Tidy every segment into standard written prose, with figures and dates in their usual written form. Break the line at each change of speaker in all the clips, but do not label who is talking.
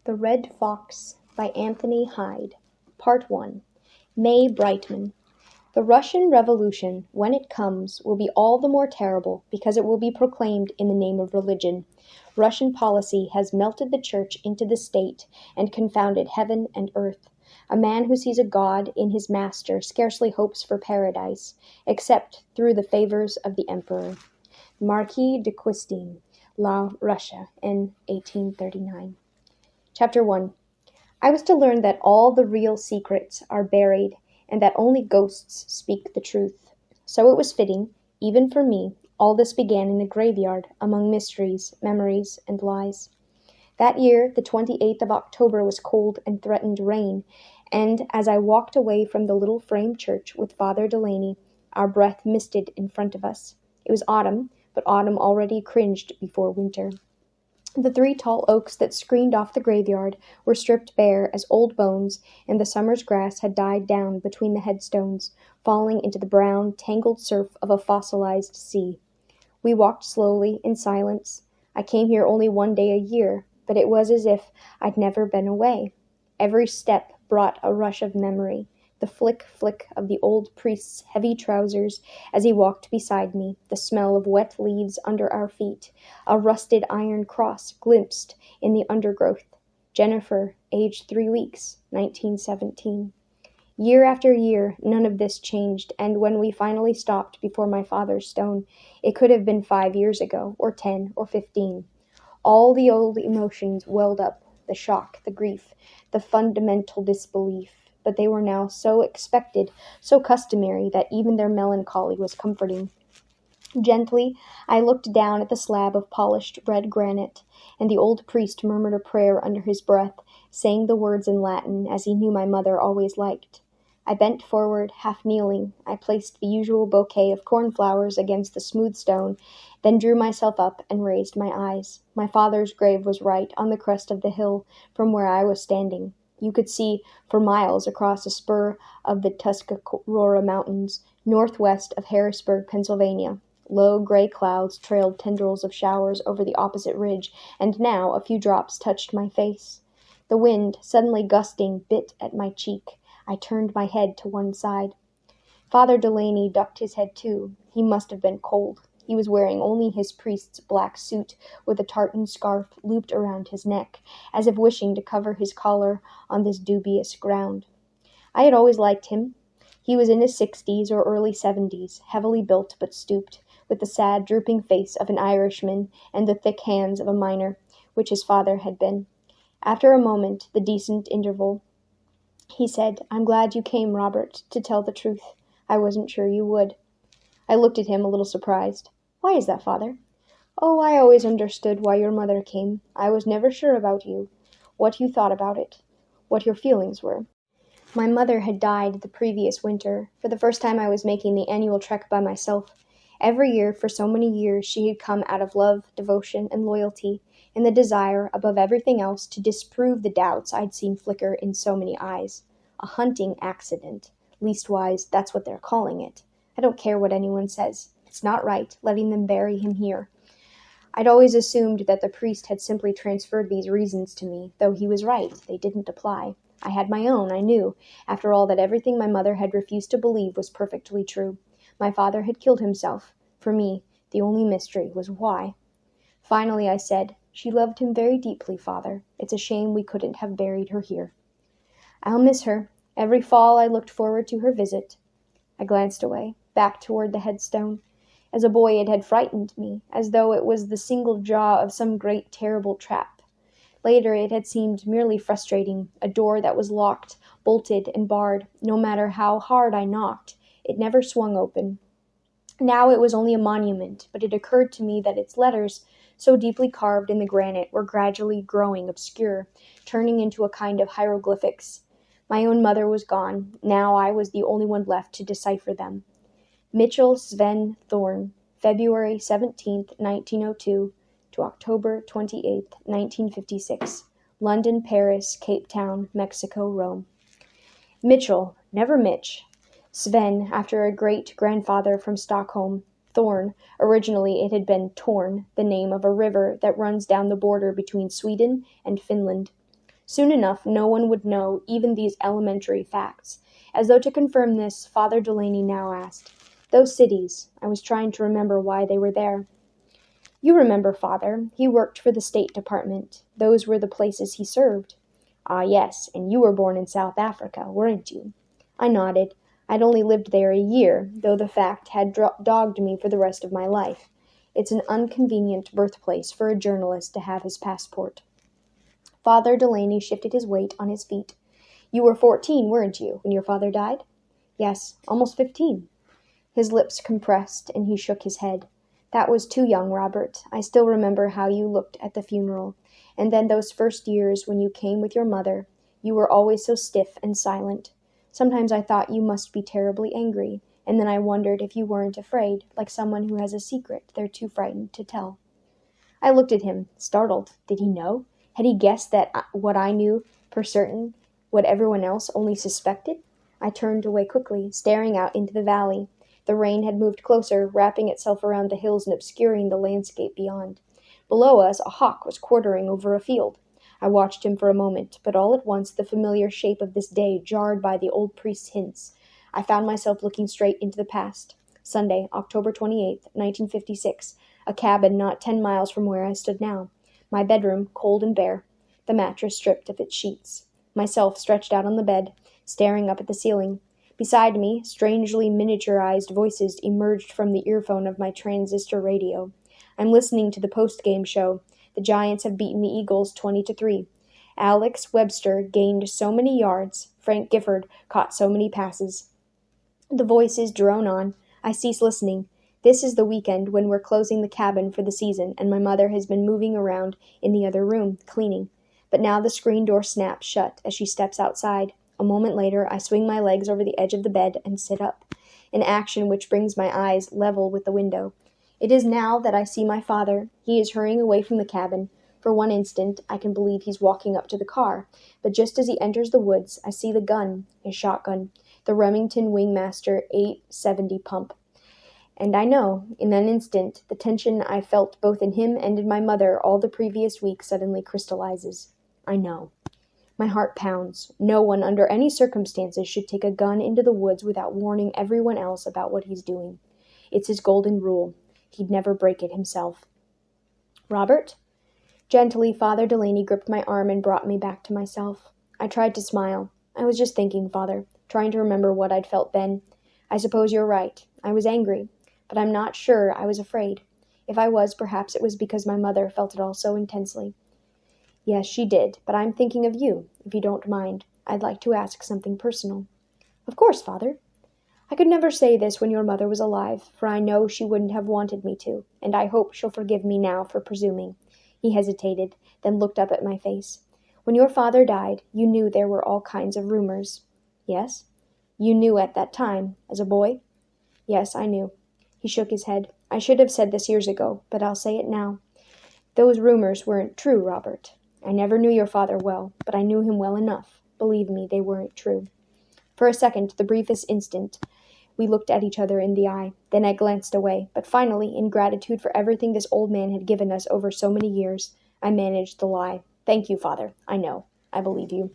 The Red Fox by Anthony Hyde. Part 1. May Brightman. The Russian Revolution, when it comes, will be all the more terrible because it will be proclaimed in the name of religion. Russian policy has melted the church into the state and confounded heaven and earth. A man who sees a god in his master scarcely hopes for paradise, except through the favors of the emperor. Marquis de Custine, La Russia, in 1839. Chapter 1. I was to learn that all the real secrets are buried, and that only ghosts speak the truth. So it was fitting, even for me, all this began in the graveyard, among mysteries, memories, and lies. That year, the 28th of October, was cold and threatened rain, and as I walked away from the little frame church with Father Delaney, our breath misted in front of us. It was autumn, but autumn already cringed before winter. The 3 tall oaks that screened off the graveyard were stripped bare as old bones, and the summer's grass had died down between the headstones, falling into the brown, tangled surf of a fossilized sea. We walked slowly, in silence. I came here only 1 day a year, but it was as if I'd never been away. Every step brought a rush of memory. The flick of the old priest's heavy trousers as he walked beside me, the smell of wet leaves under our feet, a rusted iron cross glimpsed in the undergrowth. Jennifer, aged 3 weeks, 1917. Year after year, none of this changed, and when we finally stopped before my father's stone, it could have been 5 years ago, or 10, or 15. All the old emotions welled up, the shock, the grief, the fundamental disbelief. But they were now so expected, so customary, that even their melancholy was comforting. Gently, I looked down at the slab of polished red granite, and the old priest murmured a prayer under his breath, saying the words in Latin, as he knew my mother always liked. I bent forward, half kneeling. I placed the usual bouquet of cornflowers against the smooth stone, then drew myself up and raised my eyes. My father's grave was right on the crest of the hill from where I was standing. You could see for miles across a spur of the Tuscarora Mountains, northwest of Harrisburg, Pennsylvania. Low gray clouds trailed tendrils of showers over the opposite ridge, and now a few drops touched my face. The wind, suddenly gusting, bit at my cheek. I turned my head to one side. Father Delaney ducked his head too. He must have been cold. He was wearing only his priest's black suit, with a tartan scarf looped around his neck, as if wishing to cover his collar on this dubious ground. I had always liked him. He was in his 60s or early 70s, heavily built but stooped, with the sad, drooping face of an Irishman and the thick hands of a miner, which his father had been. After a moment, the decent interval, he said, "I'm glad you came, Robert, to tell the truth. I wasn't sure you would." I looked at him a little surprised. "Why is that, Father?" "Oh, I always understood why your mother came. I was never sure about you, what you thought about it, what your feelings were." My mother had died the previous winter. For the first time I was making the annual trek by myself. Every year, for so many years, she had come out of love, devotion, and loyalty, in the desire, above everything else, to disprove the doubts I'd seen flicker in so many eyes. A hunting accident. Leastwise, that's what they're calling it. I don't care what anyone says. It's not right, letting them bury him here. I'd always assumed that the priest had simply transferred these reasons to me, though he was right, they didn't apply. I had my own, I knew, after all, that everything my mother had refused to believe was perfectly true. My father had killed himself. For me, the only mystery was why. Finally I said, "She loved him very deeply, Father. It's a shame we couldn't have buried her here." "I'll miss her. Every fall I looked forward to her visit." I glanced away, back toward the headstone. As a boy it had frightened me, as though it was the single jaw of some great terrible trap. Later it had seemed merely frustrating, a door that was locked, bolted, and barred. No matter how hard I knocked, it never swung open. Now it was only a monument, but it occurred to me that its letters, so deeply carved in the granite, were gradually growing obscure, turning into a kind of hieroglyphics. My own mother was gone. Now I was the only one left to decipher them. Mitchell Sven Thorne, February 17, 1902, to October 28, 1956. London, Paris, Cape Town, Mexico, Rome. Mitchell, never Mitch. Sven, after a great-grandfather from Stockholm. Thorn, originally it had been Torn, the name of a river that runs down the border between Sweden and Finland. Soon enough, no one would know even these elementary facts. As though to confirm this, Father Delaney now asked, "Those cities, I was trying to remember why they were there." "You remember, Father. He worked for the State Department. Those were the places he served." "Ah, yes, and you were born in South Africa, weren't you?" I nodded. I'd only lived there a year, though the fact had dogged me for the rest of my life. It's an inconvenient birthplace for a journalist to have his passport. Father Delaney shifted his weight on his feet. "You were 14, weren't you, when your father died?" "Yes, almost 15." His lips compressed, and he shook his head. "That was too young, Robert. I still remember how you looked at the funeral. And then those first years when you came with your mother, you were always so stiff and silent. Sometimes I thought you must be terribly angry, and then I wondered if you weren't afraid, like someone who has a secret they're too frightened to tell." I looked at him, startled. Did he know? Had he guessed that what I knew for certain, what everyone else only suspected? I turned away quickly, staring out into the valley. The rain had moved closer, wrapping itself around the hills and obscuring the landscape beyond. Below us, a hawk was quartering over a field. I watched him for a moment, but all at once the familiar shape of this day jarred by the old priest's hints. I found myself looking straight into the past. Sunday, October 28th, 1956, a cabin not 10 miles from where I stood now. My bedroom, cold and bare, the mattress stripped of its sheets. Myself stretched out on the bed, staring up at the ceiling. Beside me, strangely miniaturized voices emerged from the earphone of my transistor radio. I'm listening to the post-game show. The Giants have beaten the Eagles 20-3. Alex Webster gained so many yards. Frank Gifford caught so many passes. The voices drone on. I cease listening. This is the weekend when we're closing the cabin for the season, and my mother has been moving around in the other room, cleaning. But now the screen door snaps shut as she steps outside. A moment later, I swing my legs over the edge of the bed and sit up, an action which brings my eyes level with the window. It is now that I see my father. He is hurrying away from the cabin. For one instant, I can believe he's walking up to the car, but just as he enters the woods, I see the gun, his shotgun, the Remington Wingmaster 870 pump. And I know, in an instant, the tension I felt both in him and in my mother all the previous week suddenly crystallizes. I know. My heart pounds. No one, under any circumstances, should take a gun into the woods without warning everyone else about what he's doing. It's his golden rule. He'd never break it himself. "Robert?" Gently, Father Delaney gripped my arm and brought me back to myself. I tried to smile. "I was just thinking, Father, trying to remember what I'd felt then. I suppose you're right. I was angry, but I'm not sure I was afraid. If I was, perhaps it was because my mother felt it all so intensely." "Yes, she did, but I'm thinking of you, if you don't mind. I'd like to ask something personal." "Of course, Father." "I could never say this when your mother was alive, for I know she wouldn't have wanted me to, and I hope she'll forgive me now for presuming." He hesitated, then looked up at my face. "When your father died, you knew there were all kinds of rumors." "Yes." "You knew at that time, as a boy?" "Yes, I knew." He shook his head. "I should have said this years ago, but I'll say it now. Those rumors weren't true, Robert. I never knew your father well, but I knew him well enough. Believe me, they weren't true." For a second, the briefest instant, we looked at each other in the eye. Then I glanced away, but finally, in gratitude for everything this old man had given us over so many years, I managed the lie. "Thank you, Father. I know. I believe you."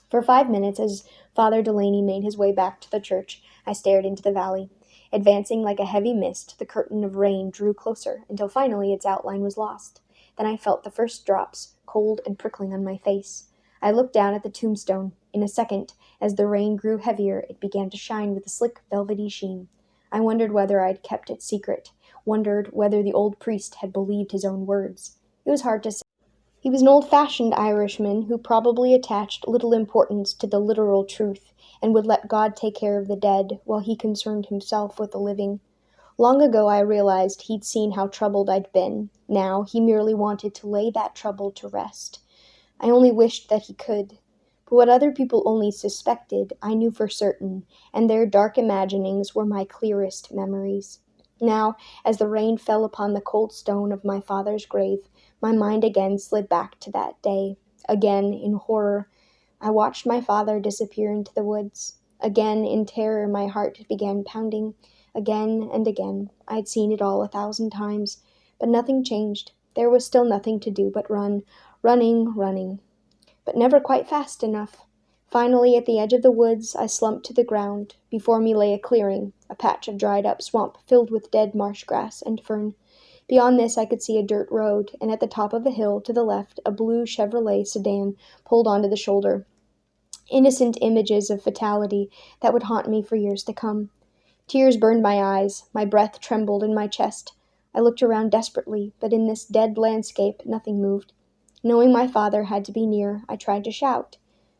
For 5 minutes, as Father Delaney made his way back to the church, I stared into the valley. Advancing like a heavy mist, the curtain of rain drew closer, until finally its outline was lost. Then I felt the first drops, cold and prickling on my face. I looked down at the tombstone. In a second, as the rain grew heavier, it began to shine with a slick, velvety sheen. I wondered whether I'd kept it secret, wondered whether the old priest had believed his own words. It was hard to say. He was an old-fashioned Irishman who probably attached little importance to the literal truth and would let God take care of the dead while he concerned himself with the living. Long ago I realized he'd seen how troubled I'd been. Now he merely wanted to lay that trouble to rest. I only wished that he could. But what other people only suspected, I knew for certain, and their dark imaginings were my clearest memories. Now, as the rain fell upon the cold stone of my father's grave, my mind again slid back to that day. Again, in horror, I watched my father disappear into the woods. Again, in terror, my heart began pounding. Again and again. I'd seen it all 1,000 times, but nothing changed. There was still nothing to do but run, running. but never quite fast enough. Finally, at the edge of the woods, I slumped to the ground. Before me lay a clearing, a patch of dried-up swamp filled with dead marsh grass and fern. Beyond this, I could see a dirt road, and at the top of a hill to the left, a blue Chevrolet sedan pulled onto the shoulder. Innocent images of fatality that would haunt me for years to come. Tears burned my eyes, my breath trembled in my chest. I looked around desperately, but in this dead landscape nothing moved. Knowing my father had to be near, I tried to shout.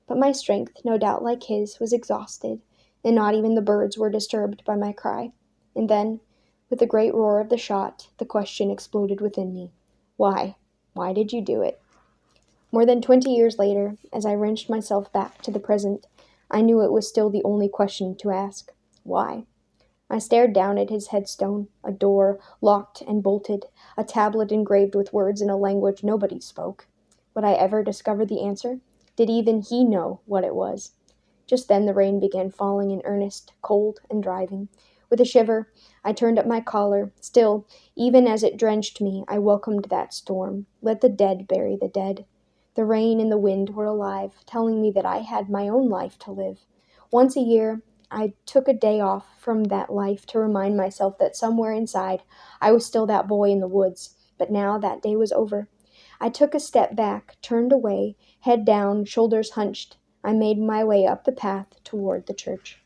But my strength, no doubt like his, was exhausted, and not even the birds were disturbed by my cry. And then, with the great roar of the shot, the question exploded within me. Why? Why did you do it? More than 20 years later, as I wrenched myself back to the present, I knew it was still the only question to ask. Why? I stared down at his headstone, a door, locked and bolted, a tablet engraved with words in a language nobody spoke. Would I ever discover the answer? Did even he know what it was? Just then the rain began falling in earnest, cold and driving. With a shiver, I turned up my collar. Still, even as it drenched me, I welcomed that storm. Let the dead bury the dead. The rain and the wind were alive, telling me that I had my own life to live. Once a year, I took a day off from that life to remind myself that somewhere inside I was still that boy in the woods. But now that day was over. I took a step back, turned away, head down, shoulders hunched. I made my way up the path toward the church.